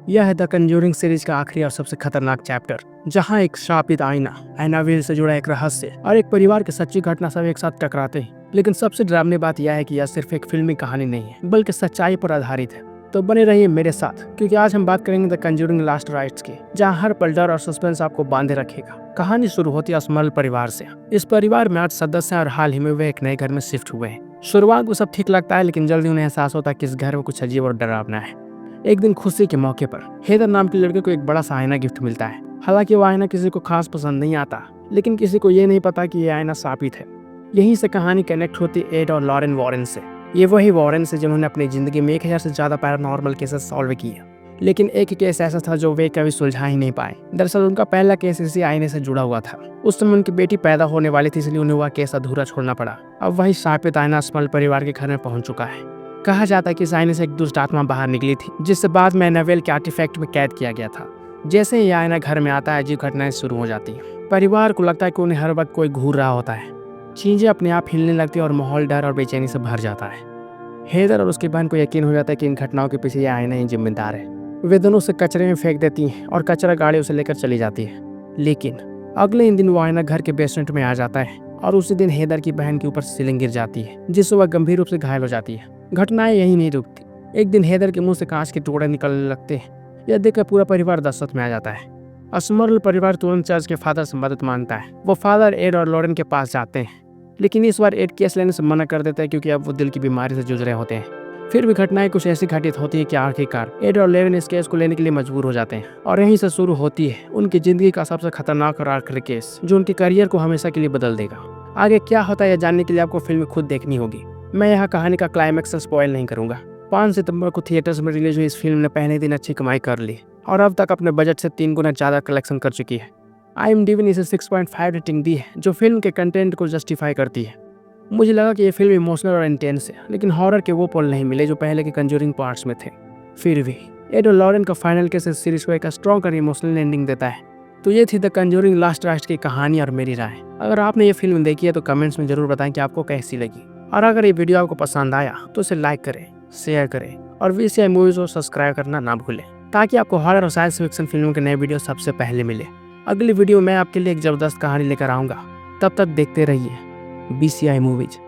यह है the conjuring series का आखिरी और सबसे खतरनाक चैप्टर, जहां एक शापित आईना, एनाबेल से जुड़ा एक रहस्य और एक परिवार की सच्ची घटना सब एक साथ टकराते हैं। लेकिन सबसे डरावनी बात यह है कि यह सिर्फ एक फिल्मी कहानी नहीं है, बल्कि सच्चाई पर आधारित है। तो बने रहिए मेरे साथ, क्योंकि आज हम बात करेंगे द कंज्यूरिंग लास्ट राइट्स की, जहां हर पल डर और सस्पेंस आपको बांधे रखेगा। कहानी शुरू होती है अस्मल परिवार से। इस परिवार में 8 सदस्य हैं और हाल ही में वे एक नए घर में शिफ्ट हुए हैं। शुरुआत को सब ठीक लगता है, लेकिन जल्दी उन्हें एहसास होता है कि इस घर में कुछ अजीब और डरावना है। एक दिन खुशी के मौके पर हेदर नाम के लड़के को एक बड़ा सा आईना गिफ्ट मिलता है। हालांकि वो आईना किसी को खास पसंद नहीं आता, लेकिन किसी को ये नहीं पता कि ये आईना शापित है। यहीं से कहानी कनेक्ट होती एड और लॉरेन वॉरेन से। ये वही वॉरेन से जिन्होंने अपनी जिंदगी में 1000 से ज्यादा पैरानॉर्मल केसेस सॉल्व किए, लेकिन एक केस ऐसा था जो वे कभी सुलझा ही नहीं पाए। दरअसल उनका पहला केस इसी आईने से जुड़ा हुआ था। उस समय उनकी बेटी पैदा होने वाली थी, इसलिए उन्हें वह केस अधूरा छोड़ना पड़ा। अब वही शापित आईना अस्मल परिवार के घर में पहुंच चुका है। कहा जाता है कि इस आईने से एक दुष्ट आत्मा बाहर निकली थी, जिससे बाद में एनाबेल के आर्टिफैक्ट में कैद किया गया था। जैसे ही आईना घर में आता है, अजीब घटनाएं शुरू हो जाती है। परिवार को लगता है कि उन्हें हर वक्त कोई घूर रहा होता है। चीजें अपने आप हिलने लगती है और माहौल डर और बेचैनी से भर जाता है। हेदर और उसकी बहन को यकीन हो जाता है कि इन घटनाओं के पीछे यह आईना ही जिम्मेदार है। वे दोनों उसे कचरे में फेंक देती हैं और कचरा गाड़ी उसे लेकर चली जाती है। लेकिन अगले ही दिन वो आईना घर के बेसमेंट में आ जाता है और उसी दिन हेदर की बहन के ऊपर सीलिंग गिर जाती है, जिससे वह गंभीर रूप से घायल हो जाती है। घटनाएं यही नहीं रुकती। एक दिन हेदर के मुंह से कांच के टुकड़े निकलने लगते हैं। यह देखकर पूरा परिवार दहशत में आ जाता है। अस्मल परिवार तुरंत चर्च के फादर से मदद मांगता है। वो फादर एड और लॉरेन के पास जाते हैं, लेकिन इस बार एड केस लेने से मना कर देता है, क्योंकि अब वो दिल की बीमारी से जूझ रहे होते हैं। फिर भी घटनाएं कुछ ऐसी घटित होती है कि आखिरकार एड और लॉरेन इस केस को लेने के लिए मजबूर हो जाते हैं। और यहीं से शुरू होती है उनकी जिंदगी का सबसे खतरनाक और आखिरी केस, जो उनके करियर को हमेशा के लिए बदल देगा। आगे क्या होता है यह जानने के लिए आपको फिल्म खुद देखनी होगी। मैं यहाँ कहानी का क्लाइमैक्स स्पॉइल नहीं करूंगा। 5 सितंबर को थिएटर्स में रिलीज हुई इस फिल्म ने पहले दिन अच्छी कमाई कर ली और अब तक अपने बजट से 3 गुना ज्यादा कलेक्शन कर चुकी है। IMDb ने इसे 6.5 रेटिंग दी है, जो फिल्म के कंटेंट को जस्टिफाई करती है। मुझे लगा कि यह फिल्म इमोशनल और इंटेंस है, लेकिन हॉरर के वो पल नहीं मिले जो पहले के कंज्यूरिंग पार्ट्स में थे। फिर भी एड और लॉरेन का फाइनल केस इस सीरीज को एक स्ट्रॉन्ग और इमोशनल एंडिंग देता है। तो ये थी द कंज्यूरिंग लास्ट राइट्स की कहानी और मेरी राय। अगर आपने ये फिल्म देखी है तो कमेंट्स में जरूर बताएं कि आपको कैसी लगी। और अगर ये वीडियो आपको पसंद आया तो इसे लाइक करें, शेयर करें और VCI मूवीज को सब्सक्राइब करना ना भूलें, ताकि आपको हॉरर और साइंस फिक्शन फिल्मों के नए वीडियो सबसे पहले मिले। अगली वीडियो में आपके लिए एक जबरदस्त कहानी लेकर आऊँगा। तब तक देखते रहिए VCI मूवीज।